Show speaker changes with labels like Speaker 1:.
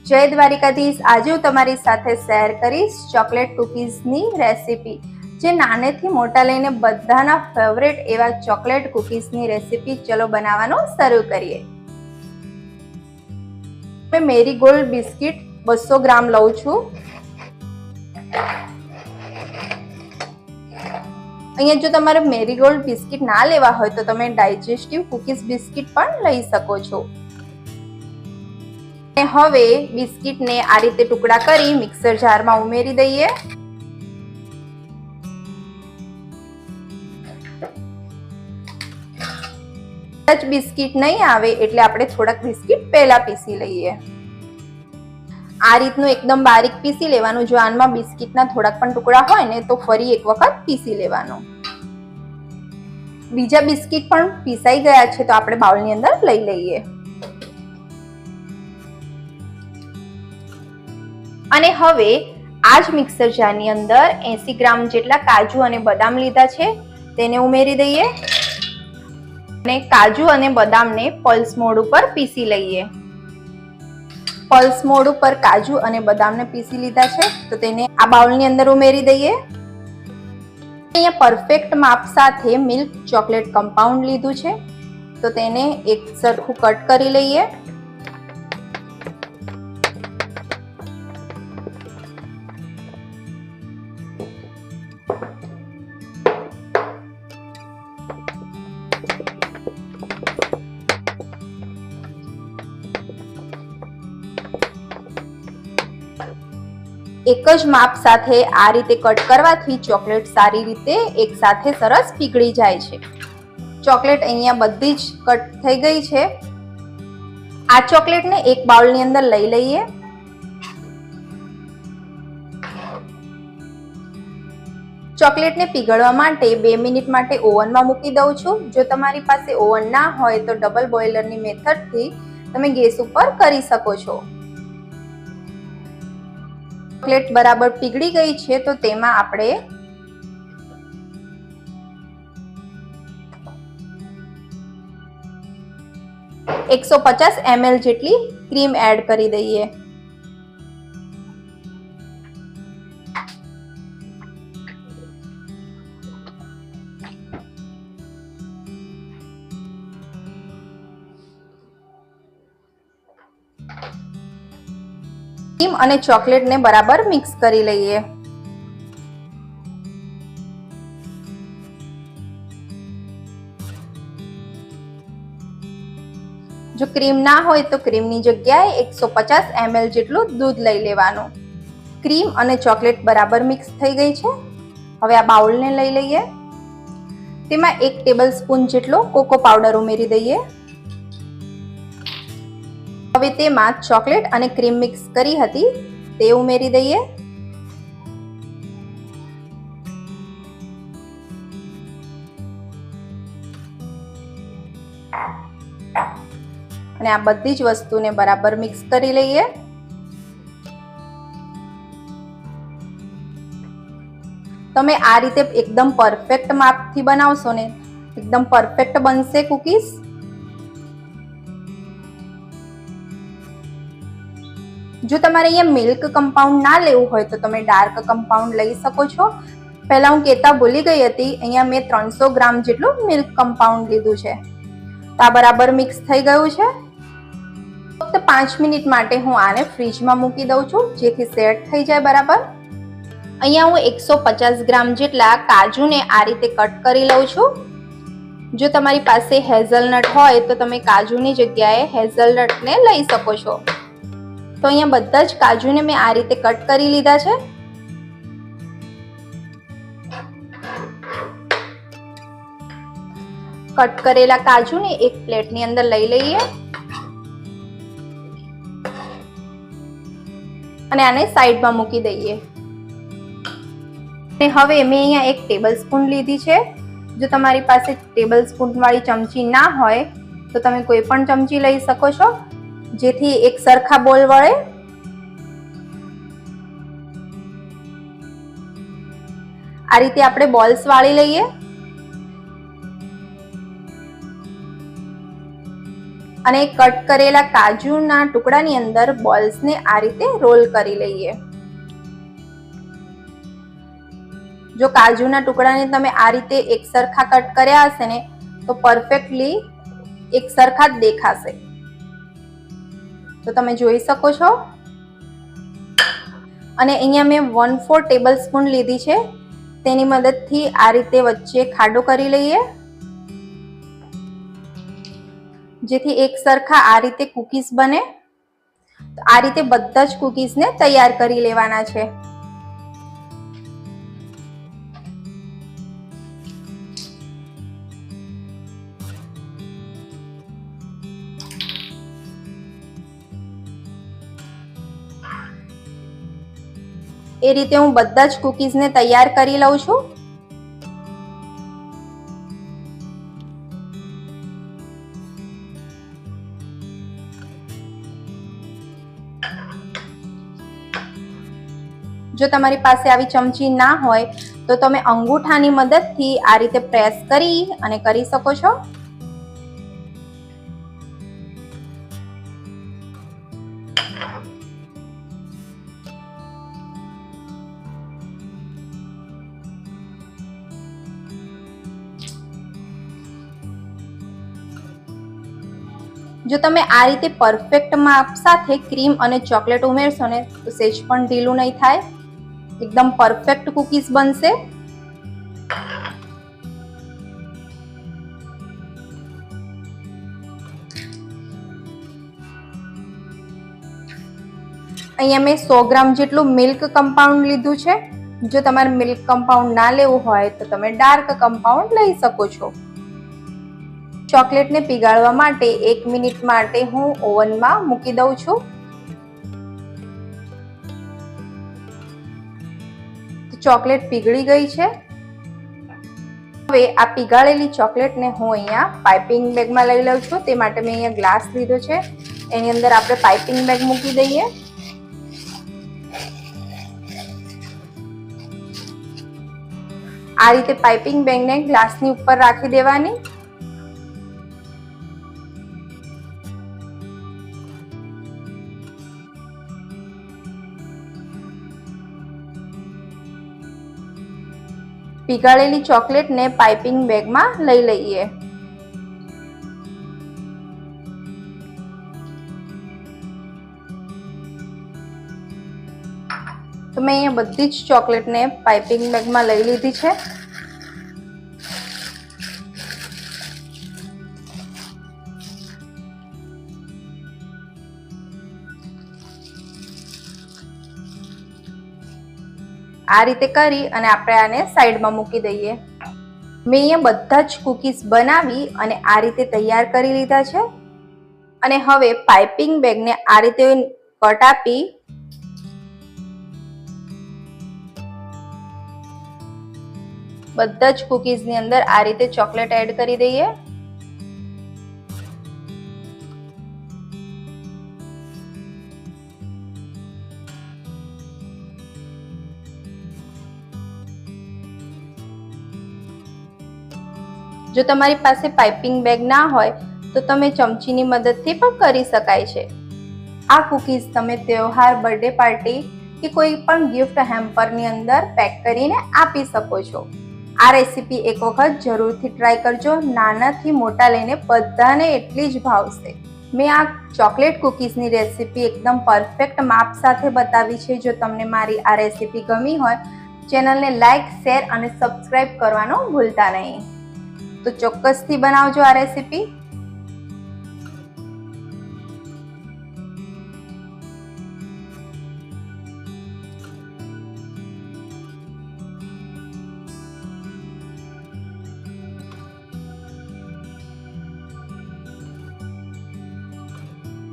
Speaker 1: જય દ્વારિકાધીશ। આજે હું તમારી સાથે શેર કરીશ ચોકલેટ કૂકીઝની રેસીપી, જે નાનેથી મોટા લઈને બધાના ફેવરેટ એવા ચોકલેટ કૂકીઝની રેસીપી ચલો બનાવવાનું શરૂ કરીએ। મેં મેરીગોલ્ડ બિસ્કિટ 200 ગ્રામ લઉં છું। અહીંયા જો તમારે મેરીગોલ્ડ બિસ્કિટ ના લેવા હોય તો તમે ડાયજેસ્ટિવ કૂકીઝ બિસ્કિટ પણ લઈ શકો છો। હવે બિસ્કિટને આ રીતે ટુકડા કરી મિક્સર જારમાં ઉમેરી દઈએ। બિસ્કિટ નહીં આવે એટલે આપણે થોડાક બિસ્કિટ પહેલા પીસી લઈએ। આ રીતનું એકદમ બારીક પીસી લેવાનું। જો આનમાં બિસ્કિટના થોડાક પણ ટુકડા હોય ને તો ફરી એક વખત પીસી લેવાનું। બીજા બિસ્કિટ પણ પીસાઈ ગયા છે તો આપણે બાઉલની અંદર લઈ લઈએ। અને હવે આ જ મિક્સર જારની અંદર 80 ગ્રામ જેટલા કાજુ અને બદામ લીધા છે, તેને ઉમેરી દઈએ અને કાજુ અને બદામને પલ્સ મોડ ઉપર પીસી લઈએ। પલ્સ મોડ ઉપર કાજુ અને બદામને પીસી લીધા છે તો તેને આ બાઉલની અંદર ઉમેરી દઈએ। અહીંયા પરફેક્ટ માપ સાથે મિલ્ક ચોકલેટ કમ્પાઉન્ડ લીધું છે તો તેને એક સરખું કટ કરી લઈએ। એક જ માપ સાથે આ રીતે કટ કરવાથી ચોકલેટ સારી રીતે એક સાથે સરસ પીગળી જાય છે। ચોકલેટ અહીંયા બધી જ કટ થઈ ગઈ છે। આ ચોકલેટને એક બાઉલની અંદર લઈ લઈએ। ચોકલેટને પીગળવા માટે 2 મિનિટ માટે ઓવનમાં મૂકી દઉં છું। જો તમારી પાસે ઓવન ના હોય તો ડબલ બોઇલરની મેથડથી તમે ગેસ ઉપર કરી શકો છો। ચોકલેટ બરાબર પીગળી ગઈ છે તો તેમાં આપણે ml જેટલી ક્રીમ એડ કરી દઈએ। ક્રીમ અને ચોકલેટને બરાબર મિક્સ કરી લઈએ। જો ક્રીમ ના હોય તો ક્રીમની જગ્યાએ 150 ml જેટલું દૂધ લઈ લેવાનું। ક્રીમ અને ચોકલેટ બરાબર મિક્સ થઈ ગઈ છે। હવે આ બાઉલને લઈ લઈએ। તેમાં 1 ટેબલસ્પૂન જેટલો કોકો પાવડર ઉમેરી દઈએ। હવે તેમાં ચોકલેટ અને ક્રીમ મિક્સ કરી હતી તે ઉમેરી દઈએ। અને આ બધી જ વસ્તુને બરાબર મિક્સ કરી લઈએ। તમે આ રીતે એકદમ પરફેક્ટ માપથી બનાવશો ને એકદમ પરફેક્ટ બનશે કૂકીઝ। જો તમારે અહીંયા મિલ્ક કમ્પાઉન્ડ ના લેવું હોય તો તમે ડાર્ક કમ્પાઉન્ડ લઈ શકો છો। પહેલા હું કહેતા ભૂલી ગઈ હતી, અહીંયા મેં 300 ગ્રામ જેટલું મિલ્ક કમ્પાઉન્ડ લીધું છે। તો આ બરાબર મિક્સ થઈ ગયું છે। ફક્ત 5 મિનિટ માટે હું આને ફ્રીજમાં મૂકી દઉં છું જેથી સેટ થઈ જાય બરાબર। અહીંયા હું 150 ગ્રામ જેટલા કાજુને આ રીતે કટ કરી લઉં છું। જો તમારી પાસે હેઝલનટ હોય તો તમે કાજુની જગ્યાએ હેઝલનટને લઈ શકો છો। તો અહીંયા બધા જ કાજુને મેં આ રીતે કટ કરી લીધા છે। કટ કરેલા કાજુને એક પ્લેટની અંદર લઈ લઈએ અને આને સાઈડમાં મૂકી દઈએ। અને હવે મેં અહીંયા 1 ટેબલસ્પૂન લીધી છે। જો તમારી પાસે ટેબલસ્પૂન વાળી ચમચી ના હોય તો તમે કોઈ પણ ચમચી લઈ શકો છો જેથી એક સરખા બોલ વળે। આ રીતે આપણે બોલ્સ વાળી લઈએ। અને કટ કરેલા કાજુના ટુકડાની અંદર બોલ્સને આ રીતે રોલ કરી લઈએ. જો કાજુના ટુકડાને તમે આ રીતે એક સરખા કટ કર્યા હશે ને તો પરફેક્ટલી એક સરખા જ દેખાશે. તો તમે જોઈ શકો છો. અને અહીંયા મેં 1/4 ટેબલ સ્પૂન લીધી છે. તેની મદદથી આ રીતે વચ્ચે ખાડો કરી લઈએ, જેથી એક સરખા આ રીતે કૂકીઝ બને. તો આ રીતે બધા જ કૂકીઝને તૈયાર કરી લેવાના છે. એ રીતે હું બધા જ કૂકીઝને તૈયાર કરી લઉં છું. જો તમારી પાસે આવી ચમચી ના હોય તો તમે અંગૂઠાની મદદથી આ રીતે પ્રેસ કરી અને કરી શકો છો. જો તમે આ રીતે પરફેક્ટ માપ સાથે ક્રીમ અને ચોકલેટ ઉમેરશો ને તો સેજ પણ ઢીલું નહીં થાય, એકદમ પરફેક્ટ કૂકીઝ બનશે. અહીંયા મેં 100 ગ્રામ જેટલું મિલ્ક કમ્પાઉન્ડ લીધું છે. જો તમારે મિલ્ક કમ્પાઉન્ડ ના લેવું હોય તો તમે ડાર્ક કમ્પાઉન્ડ લઈ શકો છો. ચોકલેટને પીગાળવા માટે 1 મિનિટ માટે હું ઓવનમાં મૂકી દઉં છું. ચોકલેટ પીગળી ગઈ છે. હવે આ પીગાળેલી ચોકલેટને હું અહીંયા પાઇપિંગ બેગમાં લઈ લઉં છું. તે માટે મેં અહીંયા ગ્લાસ લીધો છે. એની અંદર આપણે પાઇપિંગ બેગ મૂકી દઈએ. આ રીતે પાઇપિંગ બેગને ગ્લાસની ઉપર રાખી દેવાની. પીગાળેલી ચોકલેટને પાઇપિંગ બેગમાં લઈ લઈએ. તો મેં અહીંયા બધી જ ચોકલેટને પાઇપિંગ બેગમાં લઈ લીધી છે. આ રીતે કરી અને આપણે આને સાઈડમાં મૂકી દઈએ. મેં અહીંયા બધા જ કૂકીઝ બનાવી અને આ રીતે તૈયાર કરી લીધા છે. અને હવે પાઇપિંગ બેગને આ રીતે કટ આપી બધા જ કૂકીઝની અંદર આ રીતે ચોકલેટ એડ કરી દઈએ. જો તમારી પાસે પાઇપિંગ બેગ ના હોય તો તમે ચમચીની મદદથી પણ કરી શકાય છે. આ કૂકીઝ તમે તહેવાર, બર્થડે પાર્ટી કે કોઈ પણ ગિફ્ટ હેમ્પરની અંદર પેક કરીને આપી શકો છો. આ રેસીપી એક વખત જરૂરથી ટ્રાય કરજો. નાનાથી મોટા લઈને બધાને એટલી જ ભાવશે. મેં આ ચોકલેટ કૂકીઝની રેસીપી એકદમ પરફેક્ટ માપ સાથે બતાવી છે. જો તમને મારી આ રેસીપી ગમી હોય, ચેનલને લાઈક, શેર અને સબસ્ક્રાઈબ કરવાનું ભૂલતા નહીં. તો ચોક્કસથી બનાવજો આ રેસીપી.